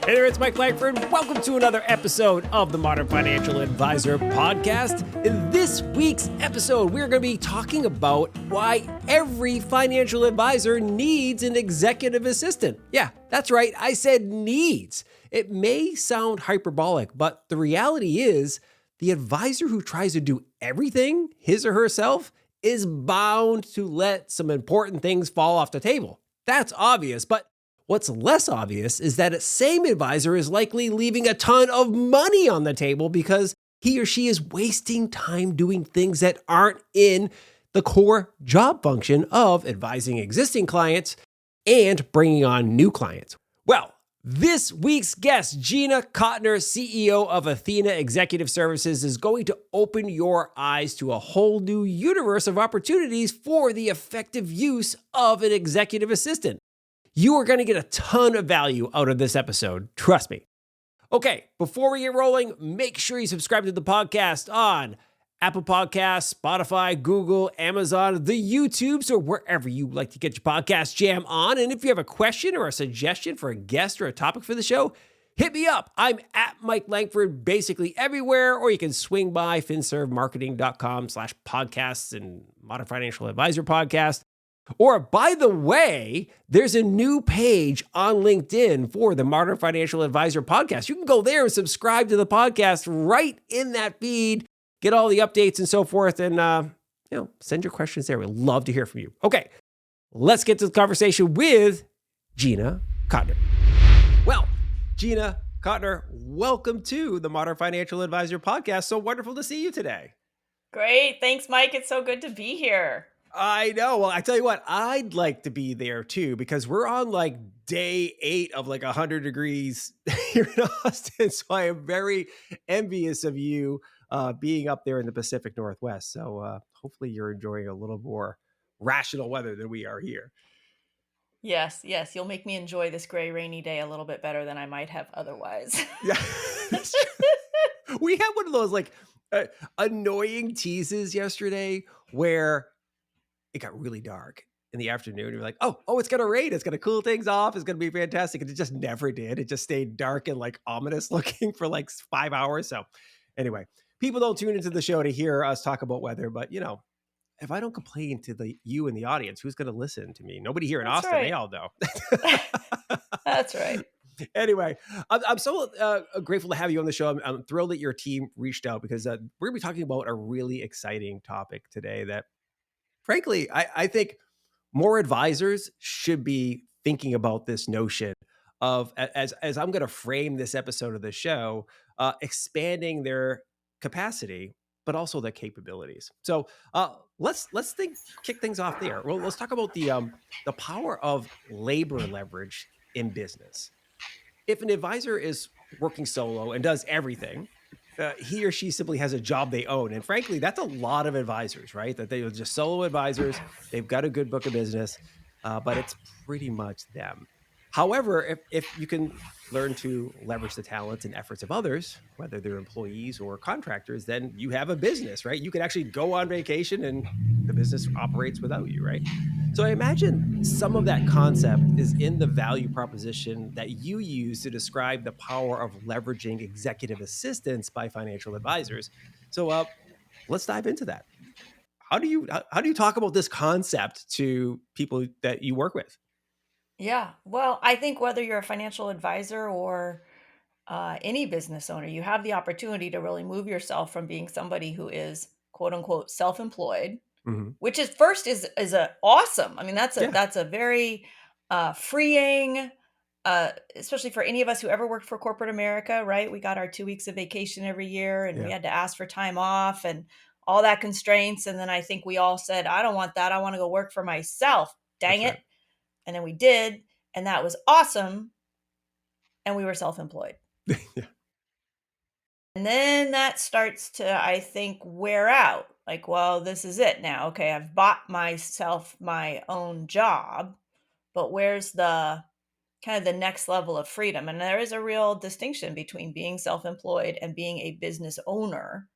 Hey there, it's Mike Langford. Welcome to another episode of the Modern Financial Advisor podcast. In this week's episode, we're going to be talking about why every financial advisor needs an executive assistant. Yeah, that's right. I said needs. It may sound hyperbolic, but the reality is the advisor who tries to do everything his or herself is bound to let some important things fall off the table. That's obvious, but what's less obvious is that a same advisor is likely leaving a ton of money on the table because he or she is wasting time doing things that aren't in the core job function of advising existing clients and bringing on new clients. Well, this week's guest, Gina Kotner, CEO of Athena Executive Services, is going to open your eyes to a whole new universe of opportunities for the effective use of an executive assistant. You are going to get a ton of value out of this episode. Trust me. Okay, before we get rolling, make sure you subscribe to the podcast on Apple Podcasts, Spotify, Google, Amazon, the YouTubes, or wherever you like to get your podcast jam on. And if you have a question or a suggestion for a guest or a topic for the show, hit me up. I'm at Mike Langford basically everywhere, or you can swing by finservmarketing.com/podcasts and Modern Financial Advisor Podcast. Or, by the way, there's a new page on LinkedIn for the Modern Financial Advisor podcast. You can go there and subscribe to the podcast right in that feed, get all the updates and so forth, and send your questions there. We'd love to hear from you. Okay, let's get to the conversation with Gina Kotner. Well, Gina Kotner, welcome to the Modern Financial Advisor podcast. So wonderful to see you today. Great. Thanks, Mike. It's so good to be here. I know. Well, I tell you what, I'd like to be there too, because we're on like day 8 of like 100 degrees here in Austin. So I am very envious of you being up there in the Pacific Northwest. So hopefully you're enjoying a little more rational weather than we are here. Yes. You'll make me enjoy this gray, rainy day a little bit better than I might have otherwise. Yeah, that's true. We had one of those like annoying teases yesterday where it got really dark in the afternoon. You're like, oh, it's going to rain. It's going to cool things off. It's going to be fantastic. And it just never did. It just stayed dark and like ominous looking for like 5 hours. So anyway, people don't tune into the show to hear us talk about weather, but if I don't complain to you and the audience, who's going to listen to me? Nobody here in That's Austin. right. They all know. That's right. Anyway, I'm so grateful to have you on the show. I'm thrilled that your team reached out because we're going to be talking about a really exciting topic today that, frankly, I think more advisors should be thinking about this notion of, as I'm going to frame this episode of the show, expanding their capacity, but also their capabilities. So let's kick things off there. Well, let's talk about the power of labor leverage in business. If an advisor is working solo and does everything, he or she simply has a job they own. And frankly, that's a lot of advisors, right? That they are just solo advisors. They've got a good book of business, but it's pretty much them. However, if you can learn to leverage the talents and efforts of others, whether they're employees or contractors, then you have a business, right? You can actually go on vacation and the business operates without you, right? So I imagine some of that concept is in the value proposition that you use to describe the power of leveraging executive assistance by financial advisors. So let's dive into that. How do you talk about this concept to people that you work with? Yeah. Well, I think whether you're a financial advisor or any business owner, you have the opportunity to really move yourself from being somebody who is quote unquote self-employed, Mhm. which is first is a awesome. I mean, Yeah. that's a very freeing, especially for any of us who ever worked for corporate America, right? We got our 2 weeks of vacation every year, and we Yeah. had to ask for time off and all that constraints. And then I think we all said, "I don't want that. I want to go work for myself." Dang That's it! right. And then we did, and that was awesome. And we were self-employed. Yeah. And then that starts to, I think, wear out. Like, well, this is it now. Okay, I've bought myself my own job, but where's the kind of the next level of freedom? And there is a real distinction between being self-employed and being a business owner.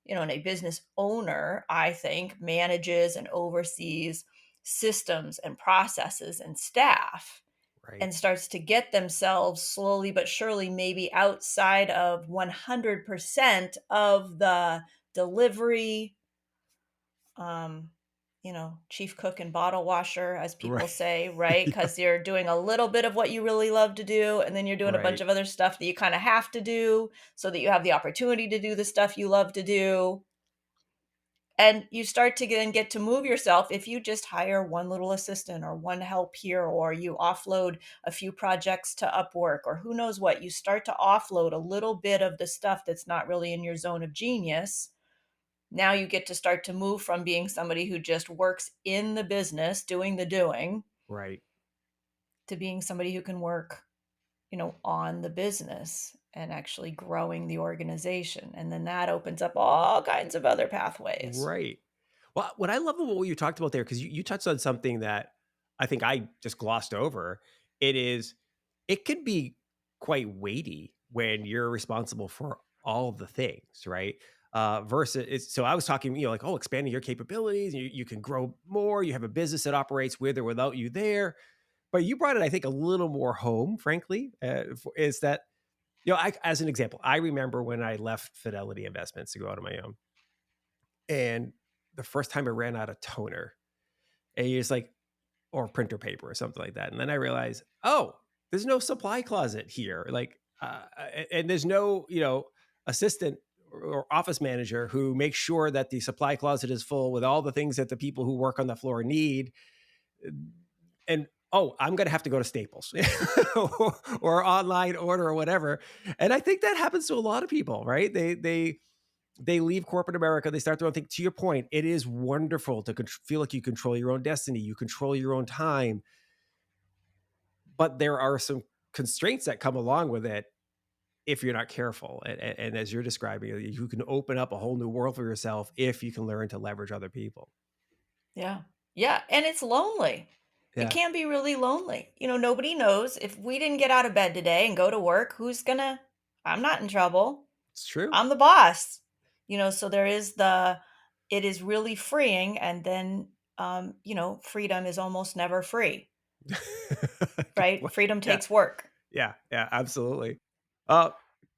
And a business owner, I think, manages and oversees systems and processes and staff. Right. and starts to get themselves slowly but surely maybe outside of 100% of the delivery, um, chief cook and bottle washer, as people Right. say, right? Yeah. Because you're doing a little bit of what you really love to do, and then you're doing a bunch Right. of other stuff that you kind of have to do so that you have the opportunity to do the stuff you love to do. And you start to get to move yourself if you just hire one little assistant or one help here, or you offload a few projects to Upwork, or who knows what. You start to offload a little bit of the stuff that's not really in your zone of genius. Now you get to start to move from being somebody who just works in the business, doing the doing, Right. to being somebody who can work, on the business and actually growing the organization. And then that opens up all kinds of other pathways. Right. Well, what I love about what you talked about there, because you touched on something that I think I just glossed over. It is, it could be quite weighty when you're responsible for all of the things, right? Versus, so I was talking, like, oh, expanding your capabilities, you can grow more, you have a business that operates with or without you there. But you brought it, I think, a little more home, frankly, is that, as an example, I remember when I left Fidelity Investments to go out on my own. And the first time I ran out of toner, and you're just like, or printer paper or something like that. And then I realized, oh, there's no supply closet here. Like, and there's no, assistant or office manager who makes sure that the supply closet is full with all the things that the people who work on the floor need. And oh, I'm going to have to go to Staples or online order or whatever. And I think that happens to a lot of people, right? They leave corporate America. They start their own thing. To your point, it is wonderful to feel like you control your own destiny. You control your own time, but there are some constraints that come along with it if you're not careful. And as you're describing, you can open up a whole new world for yourself if you can learn to leverage other people. Yeah. Yeah, and it's lonely. It Yeah, can be really lonely. Nobody knows if we didn't get out of bed today and go to work, who's gonna I'm not in trouble. it's true. I'm the boss. So there is it is really freeing, and then freedom is almost never free, right? Well, Freedom yeah, takes work. yeah, absolutely. Uh,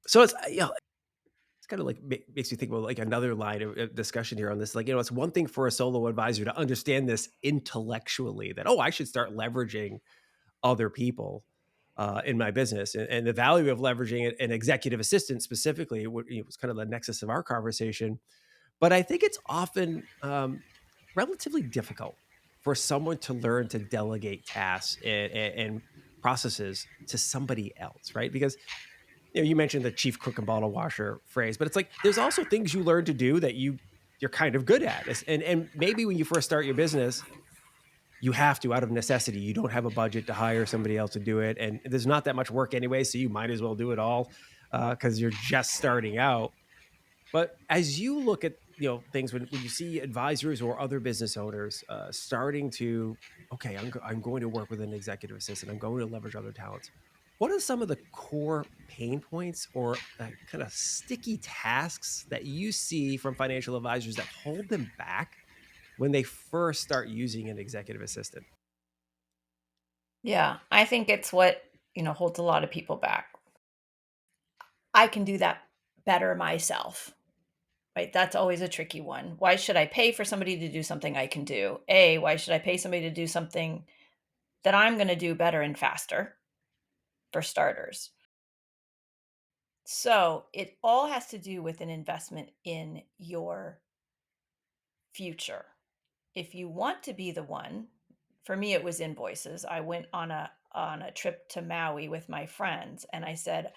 so it's it's kind of like makes you think about like another line of discussion here on this. Like, it's one thing for a solo advisor to understand this intellectually that, oh, I should start leveraging other people in my business, and the value of leveraging an executive assistant specifically was kind of the nexus of our conversation. But I think it's often relatively difficult for someone to learn to delegate tasks and processes to somebody else, right? Because you mentioned the chief cook and bottle washer phrase, but it's like there's also things you learn to do that you're kind of good at. And maybe when you first start your business, you have to out of necessity. You don't have a budget to hire somebody else to do it, and there's not that much work anyway, so you might as well do it all because you're just starting out. But as you look at things when you see advisors or other business owners starting to, okay, I'm going to work with an executive assistant. I'm going to leverage other talents. What are some of the core pain points or kind of sticky tasks that you see from financial advisors that hold them back when they first start using an executive assistant? Yeah, I think it's what, holds a lot of people back. I can do that better myself. Right, that's always a tricky one. Why should I pay for somebody to do something I can do? Why should I pay somebody to do something that I'm gonna do better and faster, for starters? So, it all has to do with an investment in your future. If you want to be the one, for me it was invoices. I went on a trip to Maui with my friends, and I said,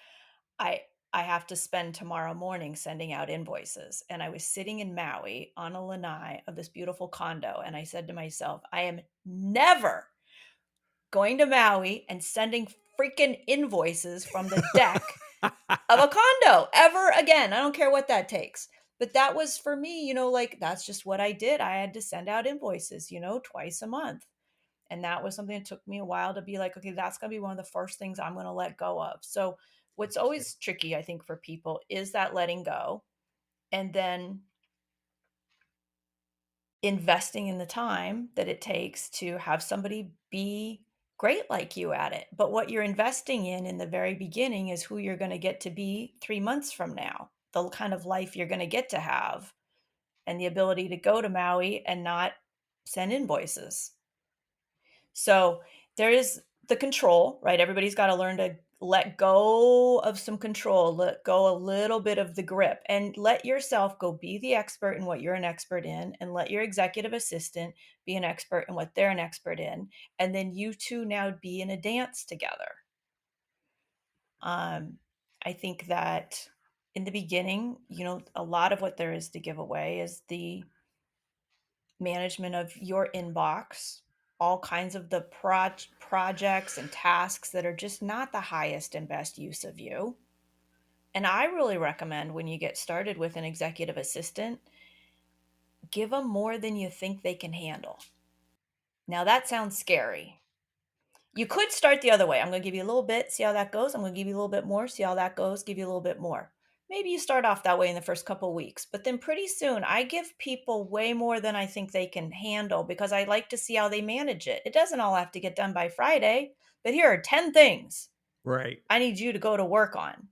I I have to spend tomorrow morning sending out invoices. And I was sitting in Maui on a lanai of this beautiful condo, and I said to myself, I am never going to Maui and sending freaking invoices from the deck of a condo ever again. I don't care what that takes. But that was for me, like that's just what I did. I had to send out invoices, twice a month. And that was something that took me a while to be like, okay, that's going to be one of the first things I'm going to let go of. So, what's Interesting. always tricky, I think, for people is that letting go, and then investing in the time that it takes to have somebody be great like you at it. But what you're investing in the very beginning is who you're going to get to be 3 months from now, the kind of life you're going to get to have, and the ability to go to Maui and not send invoices. So there is the control, right? Everybody's got to learn to let go of some control, let go a little bit of the grip, and let yourself go be the expert in what you're an expert in, and let your executive assistant be an expert in what they're an expert in. And then you two now be in a dance together. Um, I think that in the beginning, a lot of what there is to give away is the management of your inbox, all kinds of the projects and tasks that are just not the highest and best use of you. And I really recommend when you get started with an executive assistant, give them more than you think they can handle. Now, that sounds scary. You could start the other way. I'm going to give you a little bit, see how that goes. I'm going to give you a little bit more, see how that goes, give you a little bit more. Maybe you start off that way in the first couple of weeks, but then pretty soon I give people way more than I think they can handle because I like to see how they manage it. It doesn't all have to get done by Friday, but here are 10 things Right. I need you to go to work on.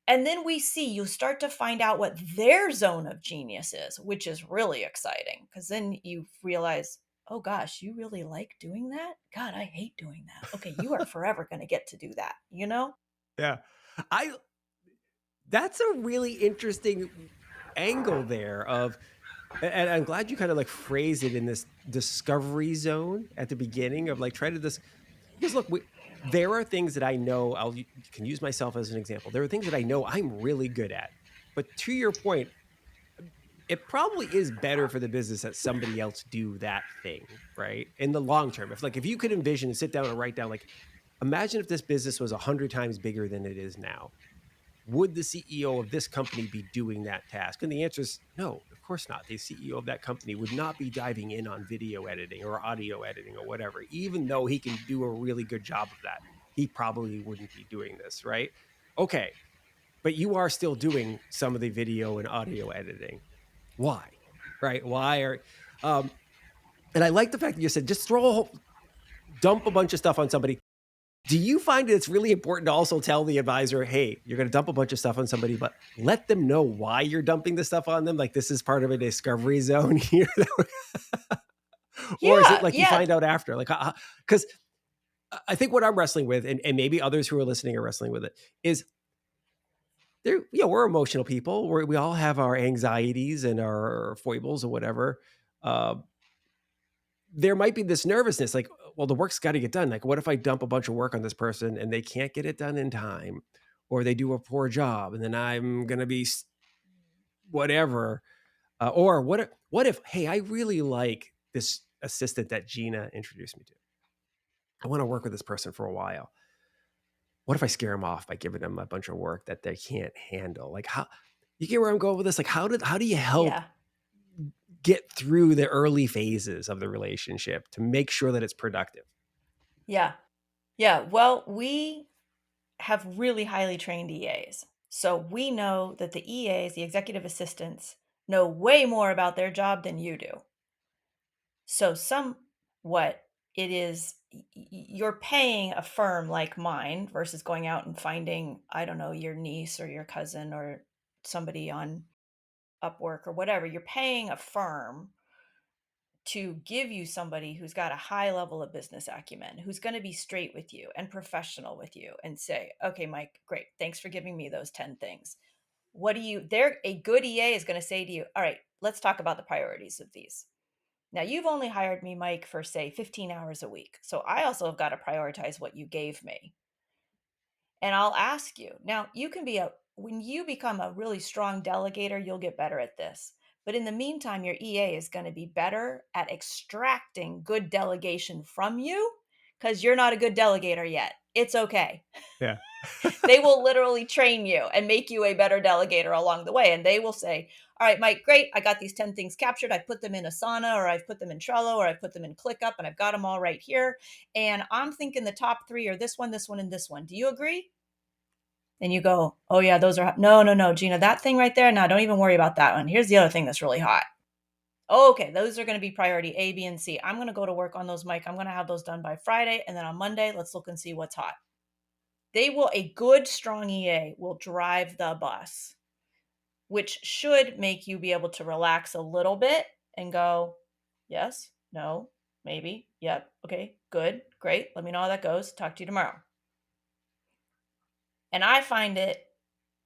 And then you start to find out what their zone of genius is, which is really exciting because then you realize, oh gosh, you really like doing that? God, I hate doing that. Okay, you are forever going to get to do that, you know? Yeah. I That's a really interesting angle there of, and I'm glad you kind of like phrase it in this discovery zone at the beginning of like try to this, because look, there are things that I know can use myself as an example. There are things that I know I'm really good at, but to your point, it probably is better for the business that somebody else do that thing, right? In the long term, if you could envision and sit down and write down, like, imagine if this business was 100 times bigger than it is now, would the CEO of this company be doing that task? And the answer is no, of course not. The CEO of that company would not be diving in on video editing or audio editing or whatever, even though he can do a really good job of that. He probably wouldn't be doing this, right? Okay, but you are still doing some of the video and audio editing. Why? Right? Why are and I like the fact that you said just dump a bunch of stuff on somebody. Do you find it's really important to also tell the advisor, hey, you're going to dump a bunch of stuff on somebody, but let them know why you're dumping the stuff on them? Like, this is part of a discovery zone here. Or is it Yeah, like you yeah, find out after? Like, because I think what I'm wrestling with, and maybe others who are listening are wrestling with it, is we're emotional people. We all have our anxieties and our foibles or whatever. Uh, there might be this nervousness, like, well, the work's got to get done. Like, what if I dump a bunch of work on this person and they can't get it done in time, or they do a poor job, and then I'm gonna be whatever. Or what if, hey, I really like this assistant that Gina introduced me to. I want to work with this person for a while. What if I scare them off by giving them a bunch of work that they can't handle? Like, how you get where I'm going with this? Like, how do you help yeah, get through the early phases of the relationship to make sure that it's productive? yeah, yeah. Well, we have really highly trained EAs. So we know that the EAs, the executive assistants, know way more about their job than you do. So somewhat it is you're paying a firm like mine versus going out and finding, I don't know, your niece or your cousin or somebody on Upwork or whatever. You're paying a firm to give you somebody who's got a high level of business acumen, who's going to be straight with you and professional with you and say, okay, Mike, great. Thanks for giving me those 10 things. A good EA is going to say to you, all right, let's talk about the priorities of these. Now, you've only hired me, Mike, for say 15 hours a week. So I also have got to prioritize what you gave me. And I'll ask you. Now, when you become a really strong delegator, you'll get better at this. But in the meantime, your EA is going to be better at extracting good delegation from you because you're not a good delegator yet. It's okay. Yeah. They will literally train you and make you a better delegator along the way. And they will say, all right, Mike, great. I got these 10 things captured. I put them in Asana, or I've put them in Trello, or I've put them in ClickUp, and I've got them all right here. And I'm thinking the top three are this one, and this one. Do you agree? And you go, oh yeah, those are hot. No, no, no, Gina, that thing right there. No, don't even worry about that one. Here's the other thing that's really hot. Okay, those are going to be priority A, B, and C. I'm going to go to work on those, Mike. I'm going to have those done by Friday. And then on Monday, let's look and see what's hot. A good, strong EA will drive the bus, which should make you be able to relax a little bit and go, yes, no, maybe, yep, okay, good, great. Let me know how that goes. Talk to you tomorrow. And I find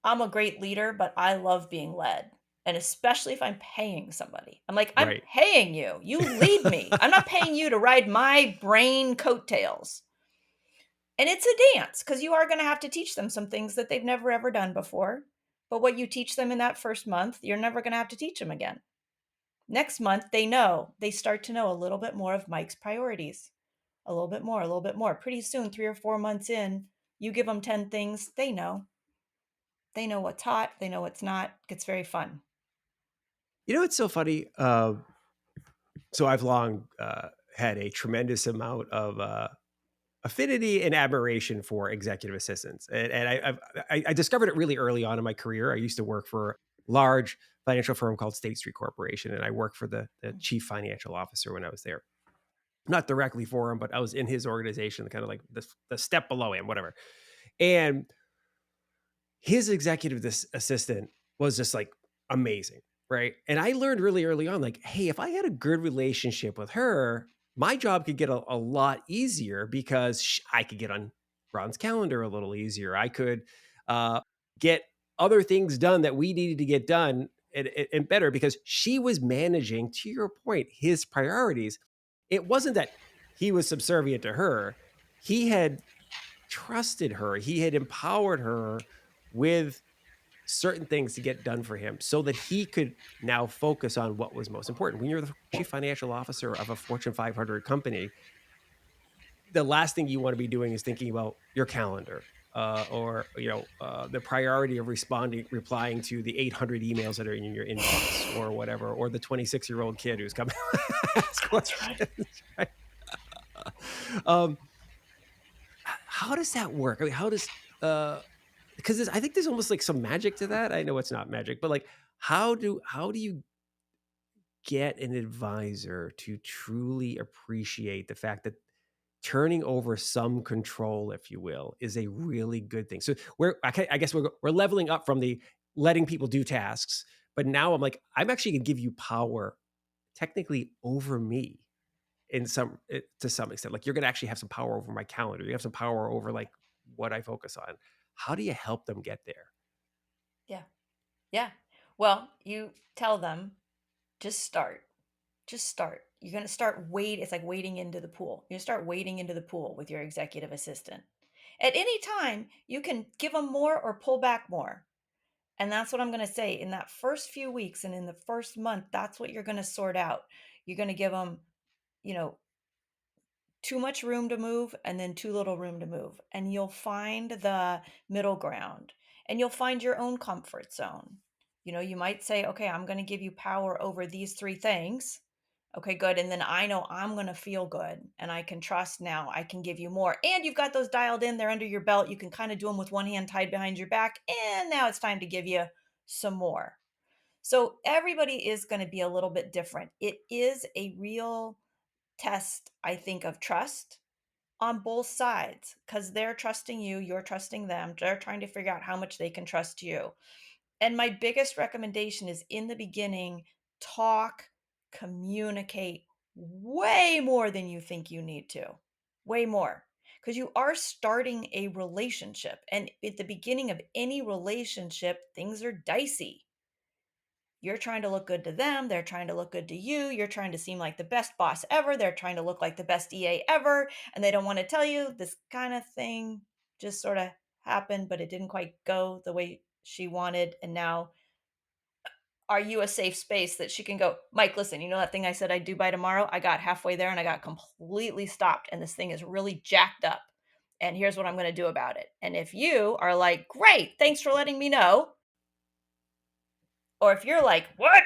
I'm a great leader, but I love being led. And especially if I'm paying somebody. I'm like, I'm Right. paying you. You lead me. I'm not paying you to ride my brain coattails. And it's a dance because you are going to have to teach them some things that they've never ever done before. But what you teach them in that first month, you're never going to have to teach them again. Next month, they start to know a little bit more of Mike's priorities. A little bit more, a little bit more. Pretty soon, 3 or 4 months in, you give them 10 things, they know. They know what's hot, they know what's not. It gets very fun. You know, it's so funny. So I've long had a tremendous amount of affinity and admiration for executive assistants, and I discovered it really early on in my career. I used to work for a large financial firm called State Street Corporation, and I worked for the chief financial officer when I was there. Not directly for him, but I was in his organization, kind of like the step below him, whatever. And his executive assistant was just like amazing, right? And I learned really early on, like, hey, if I had a good relationship with her, my job could get a lot easier because I could get on Ron's calendar a little easier. I could get other things done that we needed to get done and better because she was managing, to your point, his priorities. It wasn't that he was subservient to her. He had trusted her. He had empowered her with certain things to get done for him so that he could now focus on what was most important. When you're the chief financial officer of a Fortune 500 company, the last thing you want to be doing is thinking about your calendar, or the priority of replying to the 800 emails that are in your inbox or whatever, or the 26-year-old kid who's coming to ask questions. Right? Um, how does that work? I mean, how does because I think there's almost like some magic to that. I know it's not magic, but like how do you get an advisor to truly appreciate the fact that turning over some control, if you will, is a really good thing. So I guess we're leveling up from the letting people do tasks, but now I'm actually going to give you power technically over me to some extent. Like you're going to actually have some power over my calendar. You have some power over like what I focus on. How do you help them get there? Yeah. Yeah. Well, you tell them, just start. Just start. You're going to start it's like wading into the pool. You start wading into the pool with your executive assistant. At any time, you can give them more or pull back more. And that's what I'm going to say. In that first few weeks and in the first month, that's what you're going to sort out. You're going to give them, you know, too much room to move and then too little room to move. And you'll find the middle ground and you'll find your own comfort zone. You might say, okay, I'm going to give you power over these three things. Okay, good. And then I know I'm going to feel good and I can trust now. I can give you more. And you've got those dialed in, they're under your belt. You can kind of do them with one hand tied behind your back. And now it's time to give you some more. So everybody is going to be a little bit different. It is a real test, I think, of trust on both sides because they're trusting you, you're trusting them. They're trying to figure out how much they can trust you. And my biggest recommendation is in the beginning, talk, communicate way more than you think you need to. Way more. Because you are starting a relationship. And at the beginning of any relationship, things are dicey. You're trying to look good to them. They're trying to look good to you. You're trying to seem like the best boss ever. They're trying to look like the best EA ever. And they don't want to tell you this kind of thing just sort of happened, but it didn't quite go the way she wanted. And now, are you a safe space that she can go, Mike, listen, you know that thing I said I'd do by tomorrow? I got halfway there and I got completely stopped. And this thing is really jacked up. And here's what I'm going to do about it. And if you are like, great, thanks for letting me know. Or if you're like, what?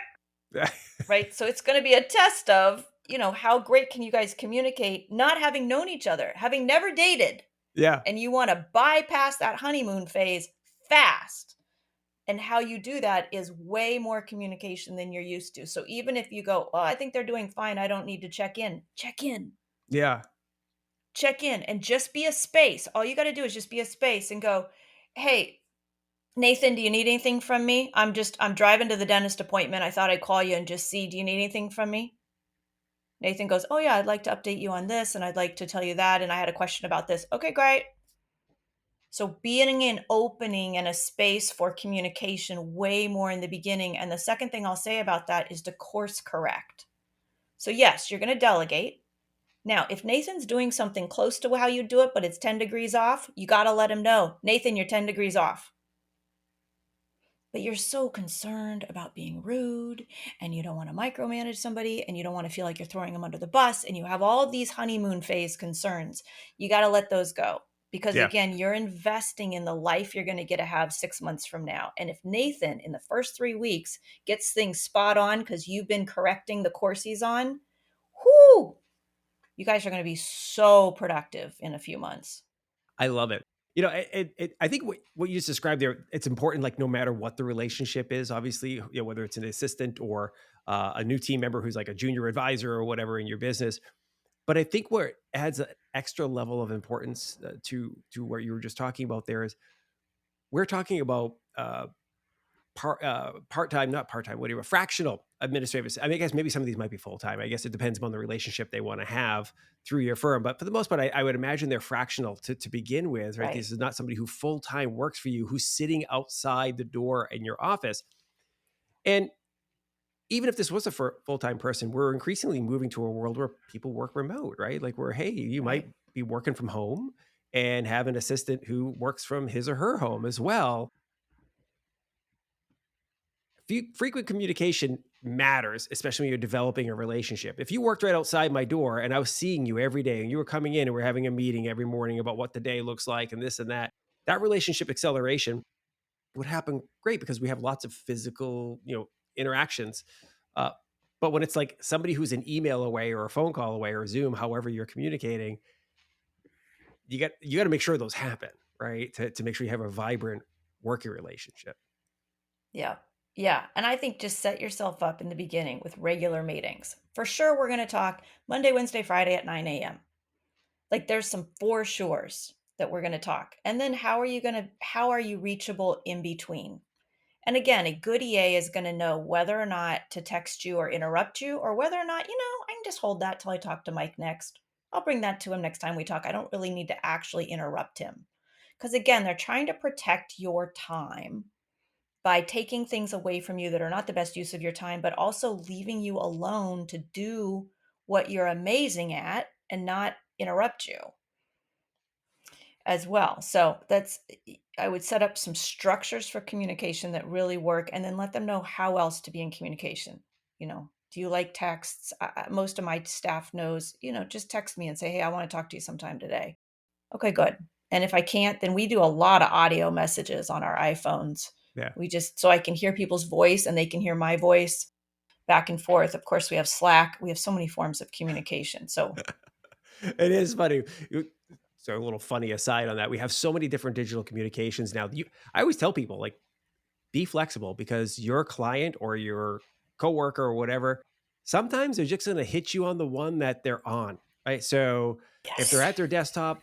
Right? So it's going to be a test of, how great can you guys communicate not having known each other, having never dated. Yeah. And you want to bypass that honeymoon phase fast. And how you do that is way more communication than you're used to. So even if you go, "Oh, I think they're doing fine. I don't need to check in." Check in. Yeah. Check in and just be a space. All you got to do is just be a space and go, "Hey, Nathan, do you need anything from me? I'm driving to the dentist appointment. I thought I'd call you and just see, do you need anything from me?" Nathan goes, "Oh yeah, I'd like to update you on this and I'd like to tell you that and I had a question about this." Okay, great. So being an opening and a space for communication way more in the beginning. And the second thing I'll say about that is to course correct. So yes, you're going to delegate. Now, if Nathan's doing something close to how you do it, but it's 10 degrees off, you got to let him know, "Nathan, you're 10 degrees off." But you're so concerned about being rude and you don't want to micromanage somebody and you don't want to feel like you're throwing them under the bus and you have all of these honeymoon phase concerns. You got to let those go because Yeah. again, you're investing in the life you're going to get to have 6 months from now. And if Nathan in the first 3 weeks gets things spot on cuz you've been correcting the course he's on, whoo, you guys are going to be so productive in a few months. I love it. I think what you just described there, it's important, like no matter what the relationship is, obviously, whether it's an assistant or a new team member who's like a junior advisor or whatever in your business. But I think where it adds an extra level of importance to what you were just talking about there is we're talking about part-time, not part-time, whatever, fractional administrative I mean, I guess maybe some of these might be full-time. I guess it depends upon the relationship they want to have through your firm. But for the most part, I would imagine they're fractional to begin with, right? Right. This is not somebody who full-time works for you, who's sitting outside the door in your office. And even if this was a full-time person, we're increasingly moving to a world where people work remote, right? Like where, hey, you might Right. be working from home and have an assistant who works from his or her home as well. Frequent communication matters, especially when you're developing a relationship. If you worked right outside my door and I was seeing you every day and you were coming in and we're having a meeting every morning about what the day looks like and this and that, that relationship acceleration would happen great because we have lots of physical, interactions. Uh, but when it's like somebody who's an email away or a phone call away or Zoom, however you're communicating, you got to make sure those happen, right? To make sure you have a vibrant working relationship. Yeah. Yeah. And I think just set yourself up in the beginning with regular meetings. For sure, we're going to talk Monday, Wednesday, Friday at 9 a.m. Like there's some for sures that we're going to talk. And then how are you reachable in between? And again, a good EA is going to know whether or not to text you or interrupt you, or whether or not, I can just hold that till I talk to Mike next. I'll bring that to him next time we talk. I don't really need to actually interrupt him. Because again, they're trying to protect your time by taking things away from you that are not the best use of your time, but also leaving you alone to do what you're amazing at and not interrupt you as well. So I would set up some structures for communication that really work and then let them know how else to be in communication. Do you like texts? Most of my staff knows, just text me and say, "Hey, I want to talk to you sometime today." Okay, good. And if I can't, then we do a lot of audio messages on our iPhones. Yeah. We just so I can hear people's voice and they can hear my voice back and forth. Of course, we have Slack. We have so many forms of communication. So, It is funny. So a little funny aside on that, we have so many different digital communications now. I always tell people like, be flexible because your client or your coworker or whatever, sometimes they're just going to hit you on the one that they're on, right? So if they're yes. at their desktop,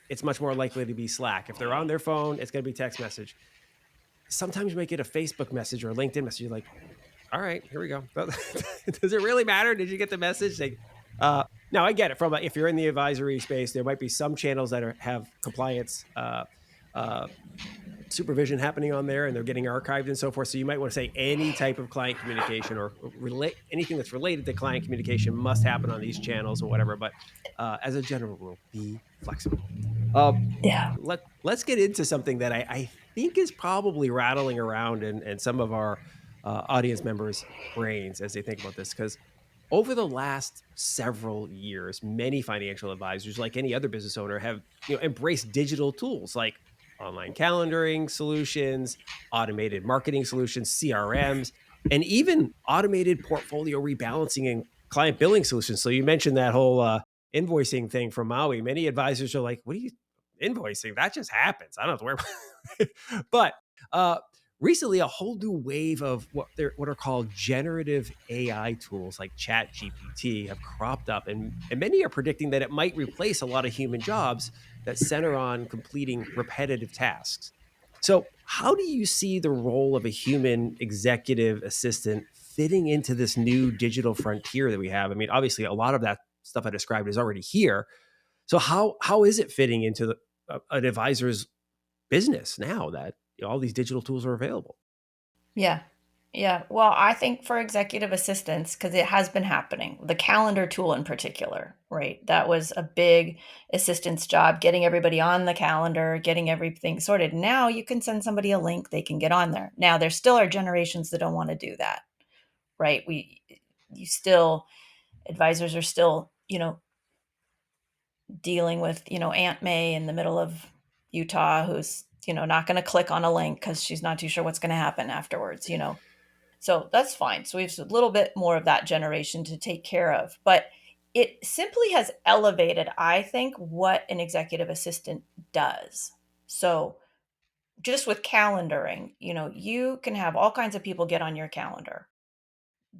it's much more likely to be Slack. If they're on their phone, it's going to be text message. Sometimes you might get a Facebook message or a LinkedIn message. You're like, all right, here we go. Does it really matter? Did you get the message? Like, now I get it if you're in the advisory space, there might be some channels that have compliance uh, supervision happening on there and they're getting archived and so forth. So you might want to say any type of client communication or relate anything that's related to client communication must happen on these channels or whatever. But as a general rule, be flexible. Uh, Yeah. let's get into something that I think is probably rattling around in some of our audience members' brains as they think about this. Because over the last several years, many financial advisors, like any other business owner, have embraced digital tools like online calendaring solutions, automated marketing solutions, CRMs, and even automated portfolio rebalancing and client billing solutions. So you mentioned that whole invoicing thing from Maui. Many advisors are like, "What are you invoicing? That just happens. I don't have to worry." But uh, recently a whole new wave of what are called generative AI tools like Chat GPT have cropped up, and many are predicting that it might replace a lot of human jobs that center on completing repetitive tasks. So, how do you see the role of a human executive assistant fitting into this new digital frontier that we have? I mean, obviously, a lot of that stuff I described is already here. So, how is it fitting into an advisor's business now that all these digital tools are available? Yeah. Yeah. Well, I think for executive assistants, because it has been happening, the calendar tool in particular, right? That was a big assistance job, getting everybody on the calendar, getting everything sorted. Now you can send somebody a link, they can get on there. Now, there still are generations that don't want to do that, right? You still, advisors are still, dealing with, Aunt May in the middle of Utah who's, not going to click on a link because she's not too sure what's going to happen afterwards. So that's fine. So we have a little bit more of that generation to take care of. But it simply has elevated, I think, what an executive assistant does. So just with calendaring, you can have all kinds of people get on your calendar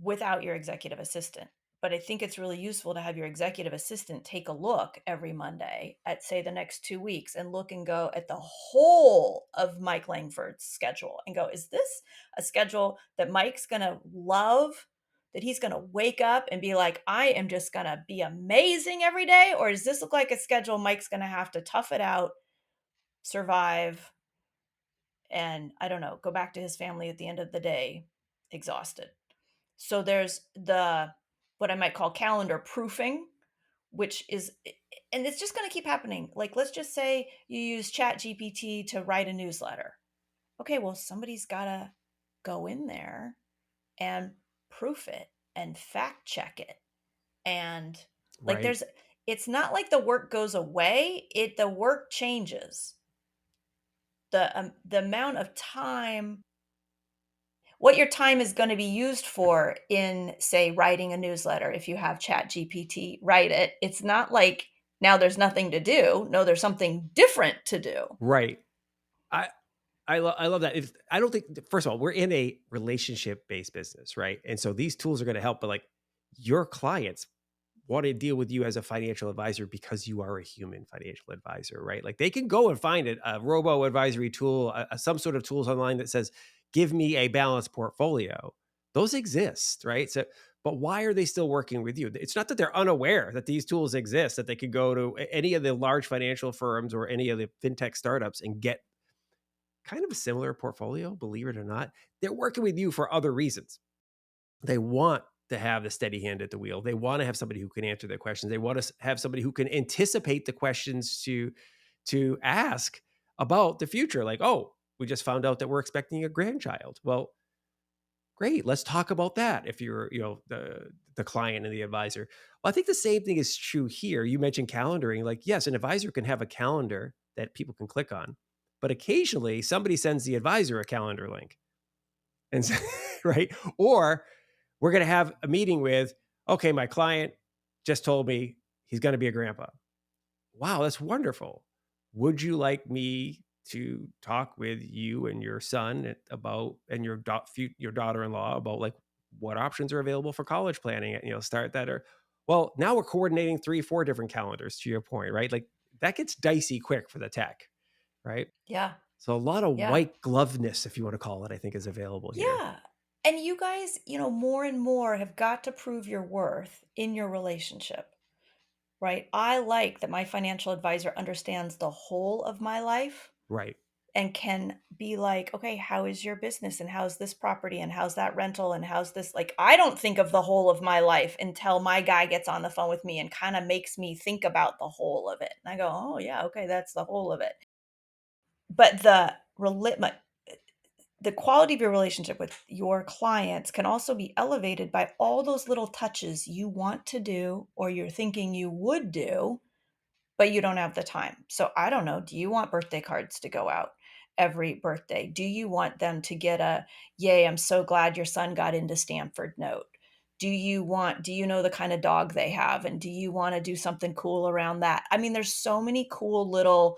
without your executive assistant. But I think it's really useful to have your executive assistant take a look every Monday at, say, the next 2 weeks and look and go at the whole of Mike Langford's schedule and go, is this a schedule that Mike's going to love? That he's going to wake up and be like, I am just going to be amazing every day? Or does this look like a schedule Mike's going to have to tough it out, survive, and I don't know, go back to his family at the end of the day exhausted? So there's the what I might call calendar proofing, which is and it's just going to keep happening. Like let's just say you use Chat GPT to write a newsletter. Okay, well somebody's got to go in there and proof it and fact check it. And like Right. it's not like the work goes away, the work changes. The amount of time, what your time is going to be used for in, say, writing a newsletter. If you have Chat GPT write it, it's not like now there's nothing to do. No, there's something different to do. Right. I I love that. If I don't think, first of all, we're in a relationship based business, right? And so these tools are going to help, but like your clients want to deal with you as a financial advisor because you are a human financial advisor, right? Like they can go and find a robo advisory tool, some sort of tools online that says, give me a balanced portfolio. Those exist, right? So, but why are they still working with you? It's not that they're unaware that these tools exist, that they could go to any of the large financial firms or any of the fintech startups and get kind of a similar portfolio, believe it or not. They're working with you for other reasons. They want to have the steady hand at the wheel. They want to have somebody who can answer their questions. They want to have somebody who can anticipate the questions to ask about the future. Like, oh, we just found out that we're expecting a grandchild. Well, great. Let's talk about that. If you're, the client and the advisor. Well, I think the same thing is true here. You mentioned calendaring. Like, yes, an advisor can have a calendar that people can click on, but occasionally somebody sends the advisor a calendar link, and right, or we're going to have a meeting with, okay, my client just told me he's going to be a grandpa. Wow, that's wonderful. Would you like me to talk with you and your son about, and your daughter-in-law about like what options are available for college planning? Start that. Or, well, now we're coordinating 3, 4 different calendars. To your point, right? Like that gets dicey quick for the tech, right? Yeah. So a lot of Yeah. white gloveness, if you want to call it, I think is available here. Yeah. And you guys, more and more have got to prove your worth in your relationship, right? I like that my financial advisor understands the whole of my life Right. and can be like, okay, how is your business and how's this property and how's that rental and how's this? Like, I don't think of the whole of my life until my guy gets on the phone with me and kind of makes me think about the whole of it. And I go, oh, yeah, okay, that's the whole of it. But the quality of your relationship with your clients can also be elevated by all those little touches you want to do or you're thinking you would do, but you don't have the time. So I don't know, do you want birthday cards to go out every birthday? Do you want them to get a, yay, I'm so glad your son got into Stanford note? Do you know the kind of dog they have? And do you want to do something cool around that? I mean, there's so many cool little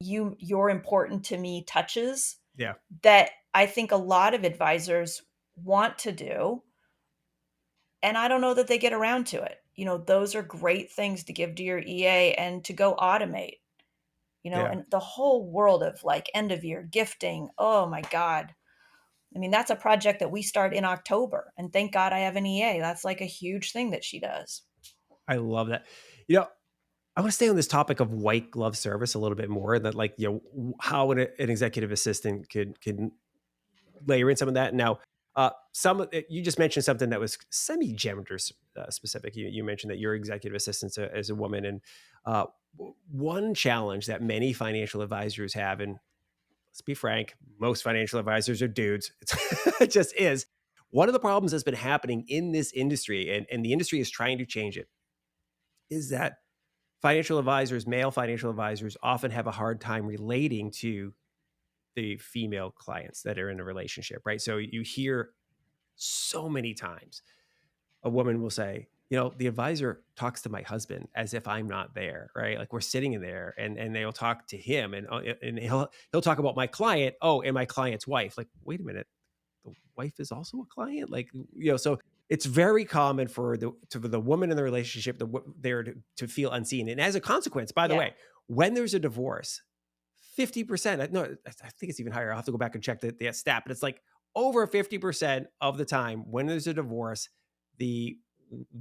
you're important to me touches Yeah. that I think a lot of advisors want to do, and I don't know that they get around to it. Those are great things to give to your EA and to go automate, Yeah. and the whole world of like end of year gifting. Oh my God. I mean, that's a project that we start in October, and thank God I have an EA. That's like a huge thing that she does. I love that. You know, I want to stay on this topic of white glove service a little bit more. That, like, how an executive assistant could layer in some of that. Now, some of you just mentioned something that was semi-gender specific. You mentioned that your executive assistant is a woman, and uh, one challenge that many financial advisors have, and let's be frank, most financial advisors are dudes. It just is. One of the problems that's been happening in this industry, and the industry is trying to change it, is that male financial advisors, often have a hard time relating to the female clients that are in a relationship, right? So you hear so many times a woman will say, the advisor talks to my husband as if I'm not there, right? Like, we're sitting in there, and they'll talk to him, and he'll talk about my client, and my client's wife. Like, wait a minute, the wife is also a client, like, so it's very common for the woman in the relationship, there to feel unseen, and as a consequence, by the Yeah. way, when there's a divorce, 50%, no, I think it's even higher, I'll have to go back and check the stat, but it's like over 50% of the time when there's a divorce, the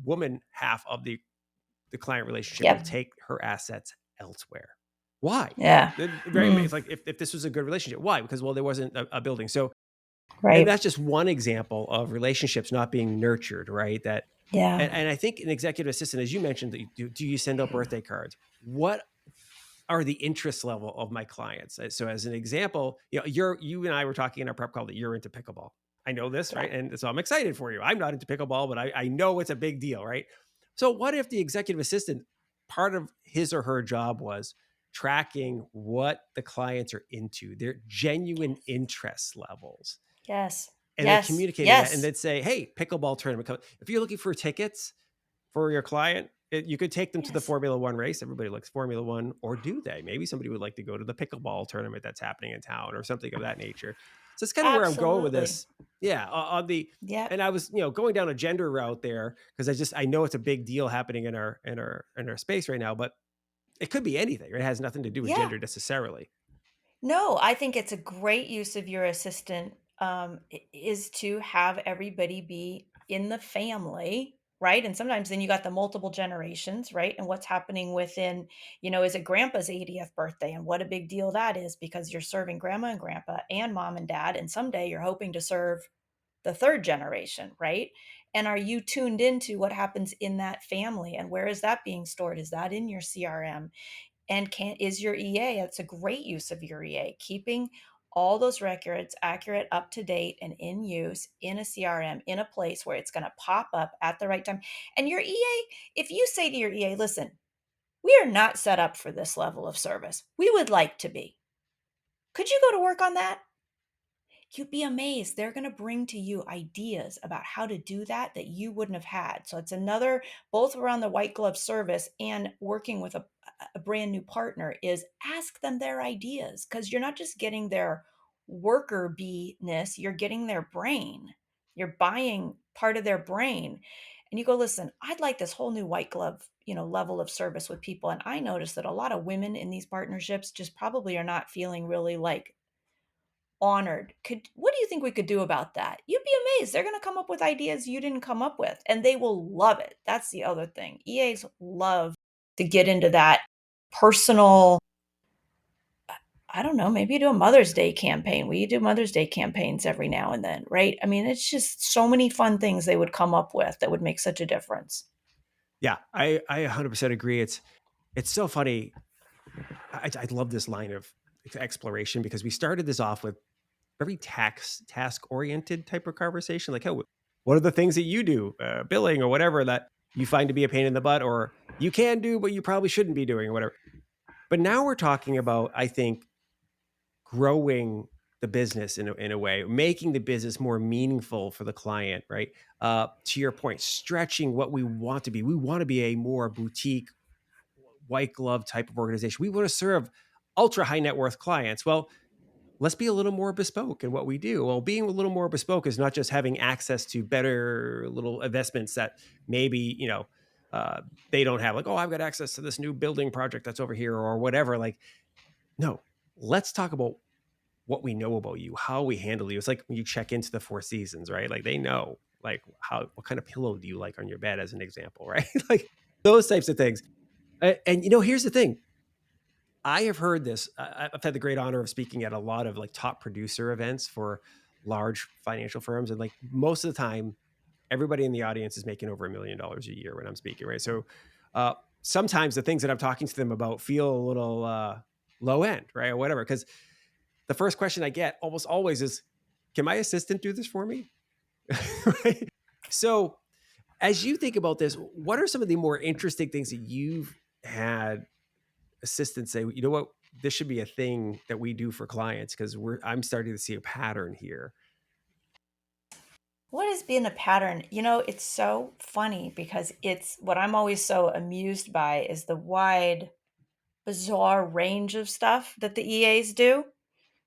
woman half of the client relationship will Yep. take her assets elsewhere. Why? Yeah. Right, Mm, it's like, if this was a good relationship, why? Because, well, there wasn't a building. So, and right. that's just one example of relationships not being nurtured, right? That, Yeah. and I think an executive assistant, as you mentioned, that do you send out birthday cards? What are the interest level of my clients? So, as an example, you and I were talking in our prep call that you're into pickleball. I know this, Yeah. right? And so I'm excited for you. I'm not into pickleball, but I know it's a big deal, right? So what if the executive assistant, part of his or her job was tracking what the clients are into, their genuine interest levels, Yes. and then Yes. communicating that, and Yes. then say, hey, pickleball tournament. If you're looking for tickets for your client, you could take them to the Yes. Formula One race. Everybody likes Formula One, or do they? Maybe somebody would like to go to the pickleball tournament that's happening in town, or something of that nature. So it's kind of where I'm going with Absolutely. this. Yeah, on the Yep. and I was going down a gender route there, because I know it's a big deal happening in our space right now, but it could be anything. Right? It has nothing to do with Yeah. gender necessarily. No, I think it's a great use of your assistant, is to have everybody be in the family, right? And sometimes then you got the multiple generations, right? And what's happening within, is it grandpa's 80th birthday? And what a big deal that is, because you're serving grandma and grandpa and mom and dad. And someday you're hoping to serve the third generation, right? And are you tuned into what happens in that family? And where is that being stored? Is that in your CRM? And can is your EA, it's a great use of your EA, keeping all those records accurate, up to date, and in use in a CRM, in a place where it's going to pop up at the right time. And your EA, if you say to your EA, listen, we are not set up for this level of service. We would like to be. Could you go to work on that? You'd be amazed. They're going to bring to you ideas about how to do that you wouldn't have had. So it's another, both around the white glove service and working with a brand new partner, is ask them their ideas, because you're not just getting their worker bee-ness, you're getting their brain. You're buying part of their brain. And you go, listen, I'd like this whole new white glove, level of service with people. And I notice that a lot of women in these partnerships just probably are not feeling really like honored. What do you think we could do about that? You'd be amazed. They're going to come up with ideas you didn't come up with, and they will love it. That's the other thing. EAs love to get into that personal. I don't know, maybe do a Mother's Day campaign. We do Mother's Day campaigns every now and then, right? I mean, it's just so many fun things they would come up with that would make such a difference. Yeah, I 100% agree. It's so funny. I love this line of exploration, because we started this off with very task oriented type of conversation, like, oh, what are the things that you do, billing or whatever, that you find to be a pain in the butt, or you can do but you probably shouldn't be doing, or whatever. But now we're talking about, I think, growing the business in a way, making the business more meaningful for the client, right? To your point, stretching what we want to be. We want to be a more boutique, white glove type of organization. We want to serve ultra high net worth clients. Well, let's be a little more bespoke in what we do. Well, being a little more bespoke is not just having access to better little investments that maybe, uh, they don't have, like, oh, I've got access to this new building project that's over here or whatever. Like, no, let's talk about what we know about you, how we handle you. It's like when you check into the Four Seasons, right? Like they know, like what kind of pillow do you like on your bed, as an example, right? Like those types of things. And here's the thing. I have heard this. I've had the great honor of speaking at a lot of like top producer events for large financial firms, and like most of the time, everybody in the audience is making over $1 million a year when I'm speaking, right? So sometimes the things that I'm talking to them about feel a little low end, right, or whatever, because the first question I get almost always is, "Can my assistant do this for me?" Right? So, as you think about this, what are some of the more interesting things that you've had assistants say, "You know what? This should be a thing that we do for clients because I'm starting to see a pattern here." What has been a pattern? It's so funny because it's what I'm always so amused by is the wide, bizarre range of stuff that the EAs do.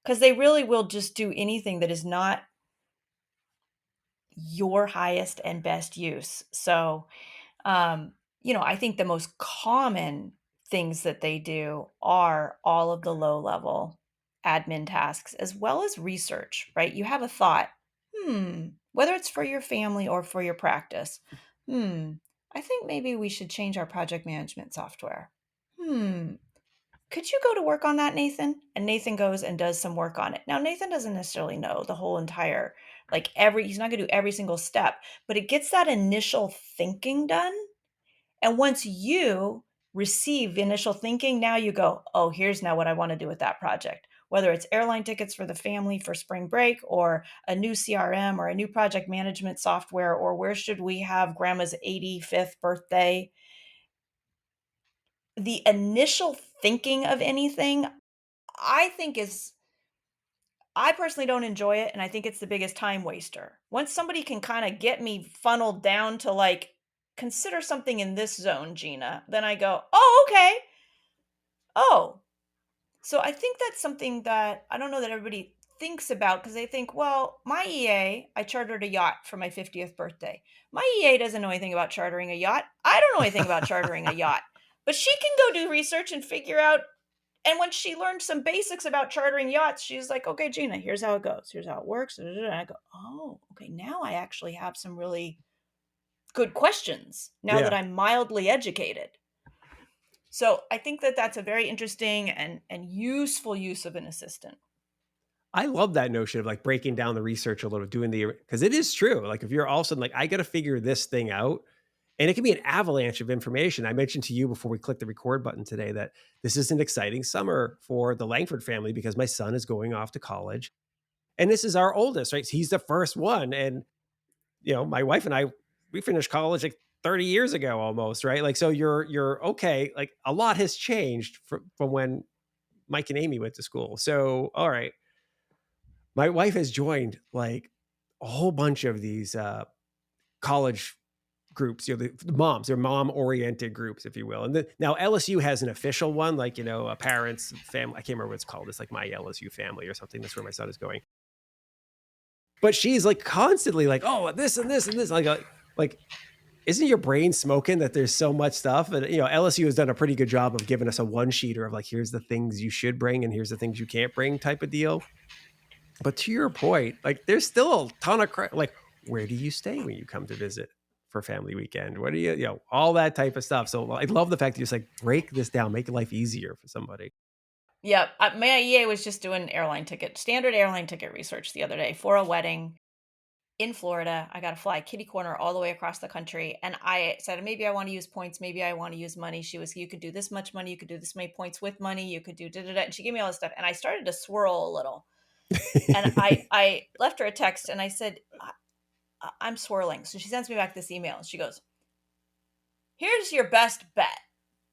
Because they really will just do anything that is not your highest and best use. So, I think the most common things that they do are all of the low level admin tasks as well as research, right? You have a thought, whether it's for your family or for your practice. Hmm, I think maybe we should change our project management software. Hmm, could you go to work on that, Nathan? And Nathan goes and does some work on it. Now, Nathan doesn't necessarily know the whole entire, he's not going to do every single step, but it gets that initial thinking done. And once you receive the initial thinking, now you go, oh, here's now what I want to do with that project. Whether it's airline tickets for the family for spring break, or a new CRM, or a new project management software, or where should we have grandma's 85th birthday. The initial thinking of anything, I think is I personally don't enjoy it, and I think it's the biggest time waster. Once somebody can kinda get me funneled down to, "Consider something in this zone, Gina," then I go, "Oh, okay. Oh." So I think that's something that I don't know that everybody thinks about because they think, "Well, my EA, I chartered a yacht for my 50th birthday. My EA doesn't know anything about chartering a yacht. I don't know anything about chartering a yacht, but she can go do research and figure out." And when she learned some basics about chartering yachts, she's like, "Okay, Gina, here's how it goes. Here's how it works." And I go, "Oh, okay. Now I actually have some really good questions now that Yeah. I'm mildly educated." So I think that that's a very interesting and useful use of an assistant. I love that notion of like breaking down the research a little, doing because it is true. Like if you're all of a sudden like, I got to figure this thing out, and it can be an avalanche of information. I mentioned to you before we clicked the record button today that this is an exciting summer for the Langford family because my son is going off to college, and this is our oldest, right? He's the first one, and my wife and I, we finished college like 30 years ago almost, right? Like, so you're okay. Like a lot has changed from when Mike and Amy went to school. So, all right, my wife has joined like a whole bunch of these college groups, the moms, they're mom oriented groups, if you will. And now LSU has an official one, like, a parents, family. I can't remember what it's called. It's like My LSU Family or something. That's where my son is going. But she's like constantly like, oh, this and this and this. Like, isn't your brain smoking that there's so much stuff? And, LSU has done a pretty good job of giving us a one sheeter of like, here's the things you should bring and here's the things you can't bring type of deal. But to your point, like there's still a ton of like, where do you stay when you come to visit for family weekend? What do all that type of stuff. So I love the fact that you just like break this down, make life easier for somebody. Yep. My EA was just doing standard airline ticket research the other day for a wedding in Florida. I got to fly kitty corner all the way across the country. And I said, maybe I want to use points. Maybe I want to use money. She was, you could do this much money. You could do this many points with money. You could do da da da. And she gave me all this stuff. And I started to swirl a little. And I left her a text and I said, I'm swirling. So she sends me back this email and she goes, here's your best bet.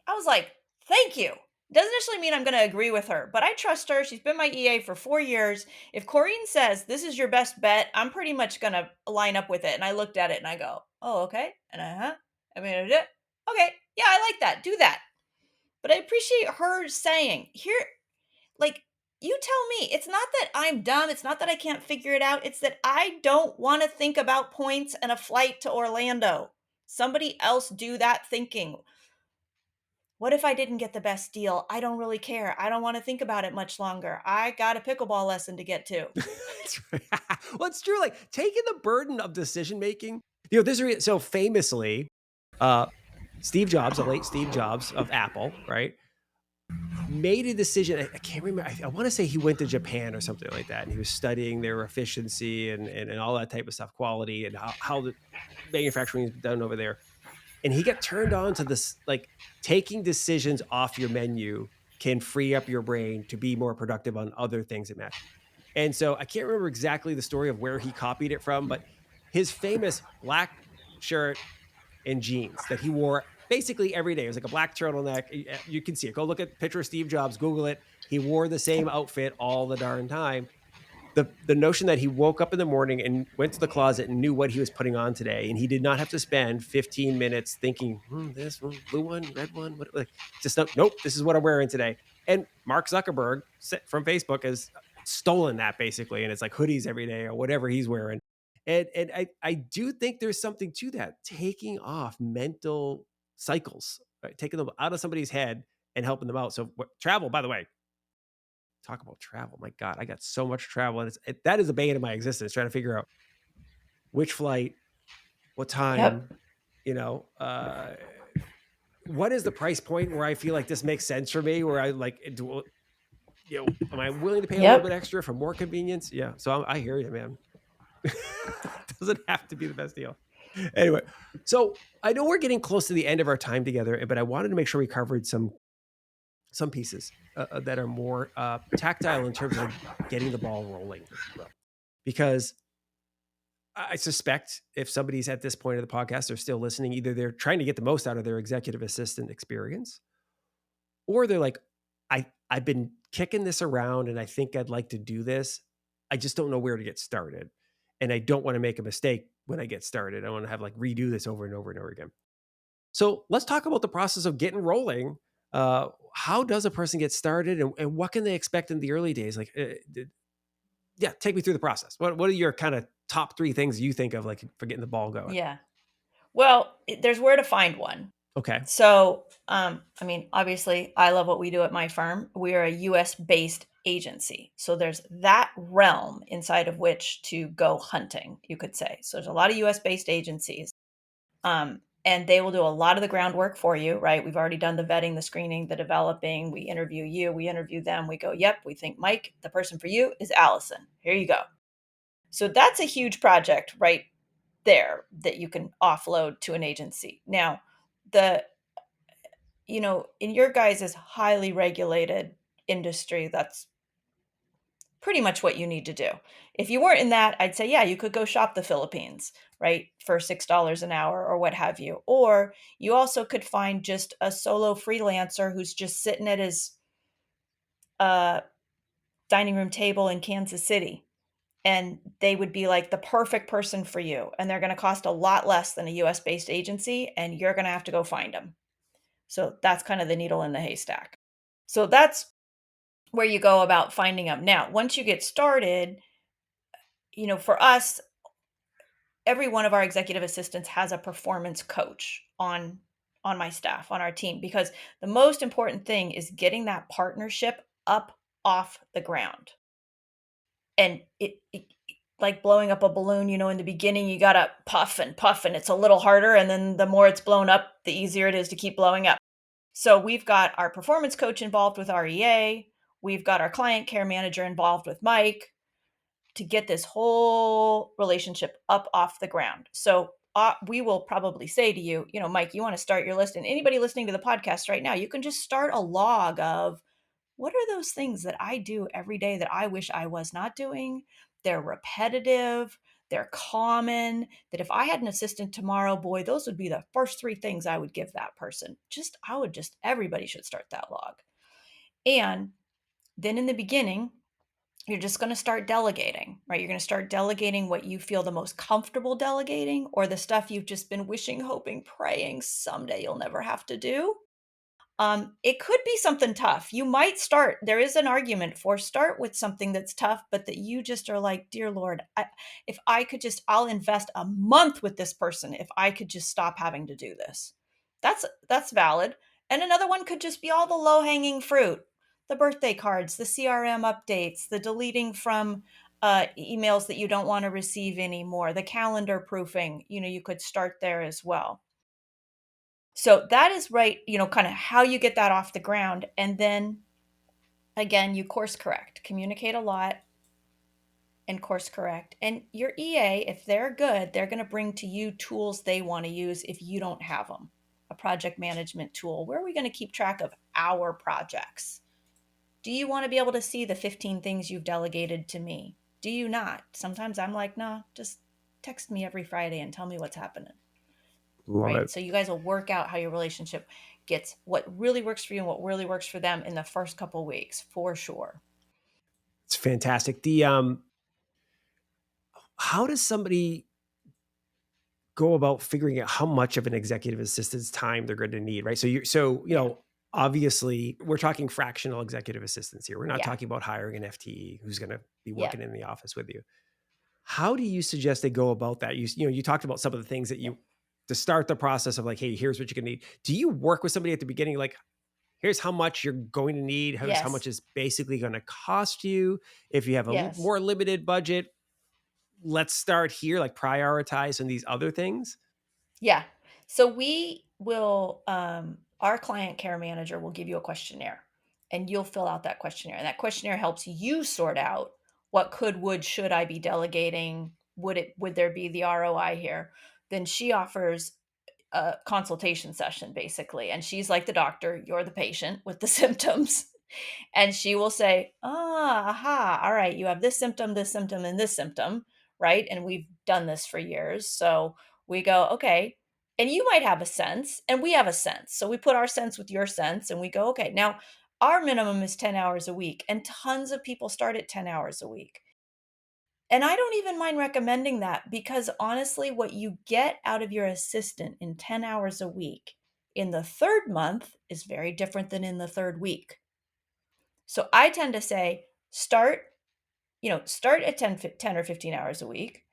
I was like, thank you. Doesn't necessarily mean I'm going to agree with her, but I trust her. She's been my EA for 4 years. If Corrine says this is your best bet, I'm pretty much going to line up with it. And I looked at it and I go, oh, okay. And I mean, okay. Yeah, I like that. Do that. But I appreciate her saying here, like, you tell me. It's not that I'm dumb. It's not that I can't figure it out. It's that I don't want to think about points and a flight to Orlando. Somebody else do that thinking. What if I didn't get the best deal? I don't really care. I don't want to think about it much longer. I got a pickleball lesson to get to. That's right. Well, it's true. Like taking the burden of decision making. This is so famously, uh, Steve Jobs, the late Steve Jobs of Apple, right, made a decision. I can't remember. I want to say he went to Japan or something like that, and he was studying their efficiency and all that type of stuff, quality, and how the manufacturing is done over there. And he got turned on to this, like taking decisions off your menu can free up your brain to be more productive on other things that matter. And so I can't remember exactly the story of where he copied it from, but his famous black shirt and jeans that he wore basically every day. It was like a black turtleneck. You can see it. Go look at picture of Steve Jobs, Google it. He wore the same outfit all the darn time. The notion that he woke up in the morning and went to the closet and knew what he was putting on today, and he did not have to spend 15 minutes thinking, this one, blue one, red one, what, like, just nope, this is what I'm wearing today. And Mark Zuckerberg from Facebook has stolen that basically, and it's like hoodies every day or whatever he's wearing. And I do think there's something to that, taking off mental cycles, right? Taking them out of somebody's head and helping them out. So travel, by the way, talk about travel. My God, I got so much travel, and that is a bane of my existence. Trying to figure out which flight, what Yep. time, what is the price point where I feel like this makes sense for me, where I like, am I willing to pay a little bit Yep. extra for more convenience? Yeah. So I hear you, man. Doesn't have to be the best deal. Anyway, so I know we're getting close to the end of our time together, but I wanted to make sure we covered some pieces that are more tactile in terms of getting the ball rolling, if you will. Because I suspect if somebody's at this point of the podcast, they're still listening, either they're trying to get the most out of their executive assistant experience, or they're like, I've been kicking this around and I think I'd like to do this. I just don't know where to get started. And I don't want to make a mistake when I get started. I want to have like redo this over and over and over again. So let's talk about the process of getting rolling. How does a person get started, and what can they expect in the early days? Like, yeah, take me through the process. What are your kind of top 3 things you think of, like, for getting the ball going? Yeah. Well, there's where to find one. Okay. So, I mean, obviously, I love what we do at my firm. We are a US based agency. So there's that realm inside of which to go hunting, you could say. So there's a lot of US based agencies. And they will do a lot of the groundwork for you, right? We've already done the vetting, the screening, the developing. We interview you, we interview them. We go, yep, we think Mike, the person for you is Allison. Here you go. So that's a huge project right there that you can offload to an agency. Now, the in your guys' highly regulated industry, that's pretty much what you need to do. If you weren't in that, I'd say, yeah, you could go shop the Philippines, right, for $6 an hour or what have you. Or you also could find just a solo freelancer who's just sitting at his uh, dining room table in Kansas City. And they would be like the perfect person for you. And they're going to cost a lot less than a US based agency. And you're going to have to go find them. So that's kind of the needle in the haystack. So that's where you go about finding them. Now, once you get started, for us, every one of our executive assistants has a performance coach on my staff, on our team, because the most important thing is getting that partnership up off the ground. And it like blowing up a balloon, in the beginning you got to puff and it's a little harder, and then the more it's blown up, the easier it is to keep blowing up. So we've got our performance coach involved with our EA. We've got our client care manager involved with Mike to get this whole relationship up off the ground. So we will probably say to you, Mike, you want to start your list. And anybody listening to the podcast right now, you can just start a log of what are those things that I do every day that I wish I was not doing? They're repetitive. They're common. That if I had an assistant tomorrow, boy, those would be the first 3 things I would give that person. Everybody should start that log. And then in the beginning, you're just going to start delegating, right? You're going to start delegating what you feel the most comfortable delegating, or the stuff you've just been wishing, hoping, praying someday you'll never have to do. It could be something tough. You might start, there is an argument for start with something that's tough, but that you just are like, dear Lord, if I could just, I'll invest a month with this person if I could just stop having to do this. That's valid. And another one could just be all the low hanging fruit, the birthday cards, the CRM updates, the deleting from emails that you don't want to receive anymore, the calendar proofing. You could start there as well. So that is right, kind of how you get that off the ground. And then again, you course correct, communicate a lot and course correct. And your EA, if they're good, they're going to bring to you tools they want to use if you don't have them. A project management tool. Where are we going to keep track of our projects? Do you want to be able to see the 15 things you've delegated to me? Do you not? Sometimes I'm like, no, just text me every Friday and tell me what's happening. Love Right? it. So you guys will work out how your relationship gets what really works for you and what really works for them in the first couple weeks, for sure. It's fantastic. How does somebody go about figuring out how much of an executive assistant's time they're going to need, right? Yeah. Obviously we're talking fractional executive assistants here. We're not Yeah. talking about hiring an FTE who's going to be Yeah. working in the office with you. How do you suggest they go about that? You talked about some of the things that Yeah. to start the process of like, hey, here's what you're gonna need. Do you work with somebody at the beginning, like, here's how much you're going to need, here's how Yes. much is basically going to cost you? If you have a Yes. more limited budget, let's start here, like prioritize and these other things. Yeah. So we will, our client care manager will give you a questionnaire and you'll fill out that questionnaire. And that questionnaire helps you sort out what should I be delegating? Would there be the ROI here? Then she offers a consultation session basically. And she's like the doctor, you're the patient with the symptoms. And she will say, aha, all right, you have this symptom, and this symptom, right? And we've done this for years. So we go, okay. And you might have a sense, and we have a sense. So we put our sense with your sense, and we go, okay, now our minimum is 10 hours a week, and tons of people start at 10 hours a week. And I don't even mind recommending that because honestly, what you get out of your assistant in 10 hours a week in the third month is very different than in the third week. So I tend to say start at 10 or 15 hours a week.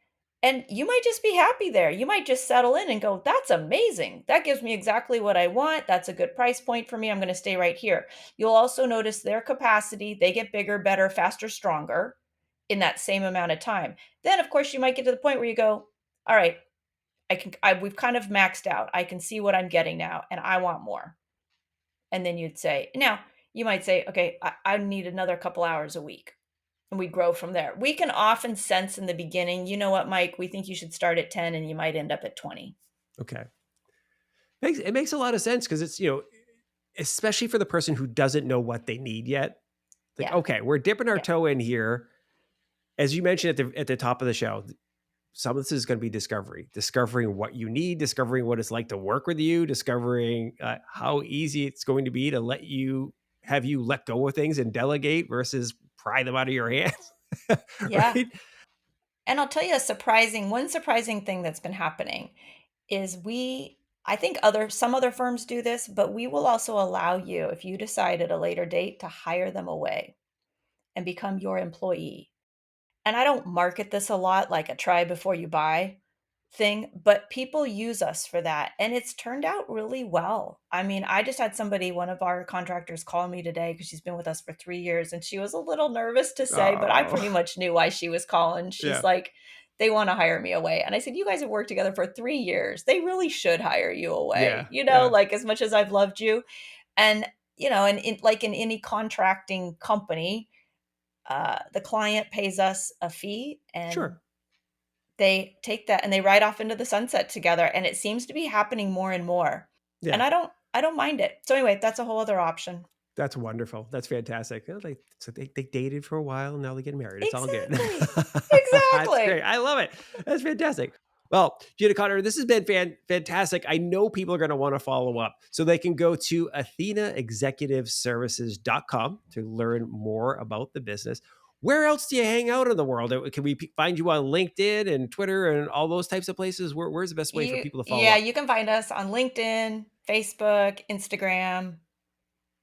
And you might just be happy there. You might just settle in and go, that's amazing. That gives me exactly what I want. That's a good price point for me. I'm going to stay right here. You'll also notice their capacity. They get bigger, better, faster, stronger in that same amount of time. Then, of course, you might get to the point where you go, all right, we've kind of maxed out. I can see what I'm getting now, and I want more. And then you might say, okay, I need another couple hours a week. And we grow from there. We can often sense in the beginning, you know what, Mike, we think you should start at 10 and you might end up at 20. Okay. It makes a lot of sense because it's, especially for the person who doesn't know what they need yet. Like, Yeah. okay, we're dipping our Yeah. toe in here. As you mentioned at the top of the show, some of this is going to be discovering what you need, discovering what it's like to work with you, discovering how easy it's going to be to have you let go of things and delegate versus pry them out of your hands. Yeah. Right? And I'll tell you one surprising thing that's been happening is I think some other firms do this, but we will also allow you, if you decide at a later date, to hire them away and become your employee. And I don't market this a lot like a try before you buy thing, but people use us for that. And it's turned out really well. I mean, I just had one of our contractors call me today because she's been with us for 3 years and she was a little nervous to say, but I pretty Oh, much knew why she was calling. She's yeah. like, they want to hire me away. And I said, you guys have worked together for 3 years. They really should hire you away, Yeah. Yeah. like as much as I've loved you. And, and like in any contracting company, the client pays us a fee and Sure. they take that and they ride off into the sunset together, and it seems to be happening more and more. And Yeah. I don't mind it. So anyway, that's a whole other option. That's wonderful. That's fantastic. They dated for a while and now they get married. It's all good. Exactly. That's great. Exactly. I love it. That's fantastic. Well, Gina Connor, this has been fantastic. I know people are going to want to follow up. So they can go to athenaexecutiveservices.com to learn more about the business. Where else do you hang out in the world? Can we find you on LinkedIn and Twitter and all those types of places? Where's the best way for people to follow up? You can find us on LinkedIn, Facebook, Instagram.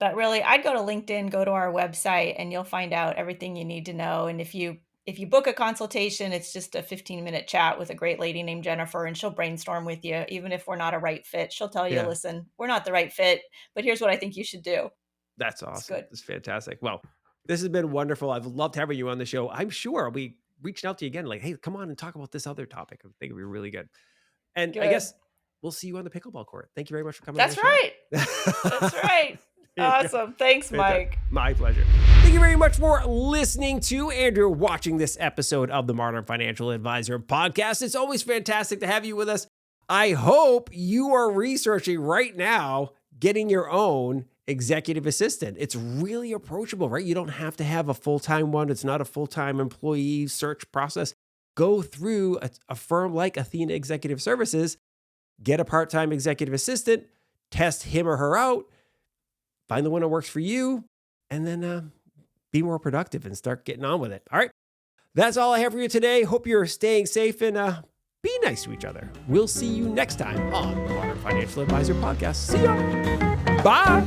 But really, I'd go to LinkedIn, go to our website, and you'll find out everything you need to know. And if you book a consultation, it's just a 15-minute chat with a great lady named Jennifer, and she'll brainstorm with you. Even if we're not a right fit, she'll tell you, Yeah. listen, we're not the right fit, but here's what I think you should do. That's It's awesome. good. It's fantastic. Well, this has been wonderful. I've loved having you on the show. I'm sure I'll be reaching out to you again, like, hey, come on and talk about this other topic. I think it'd be really good. And I Good. guess we'll see you on the pickleball court. Thank you very much for coming on the That's show. right. That's right. There you go. Awesome. Thanks, Fantastic. Mike. My pleasure. Thank you very much for listening to Andrew, watching this episode of the Modern Financial Advisor podcast. It's always fantastic to have you with us. I hope you are researching right now getting your own executive assistant. It's really approachable, right? You don't have to have a full-time one. It's not a full-time employee search process. Go through a firm like Athena Executive Services, get a part-time executive assistant, test him or her out, find the one that works for you, and then be more productive and start getting on with it. All right. That's all I have for you today. Hope you're staying safe and be nice to each other. We'll see you next time on the Modern Financial Advisor podcast. See ya. Bye.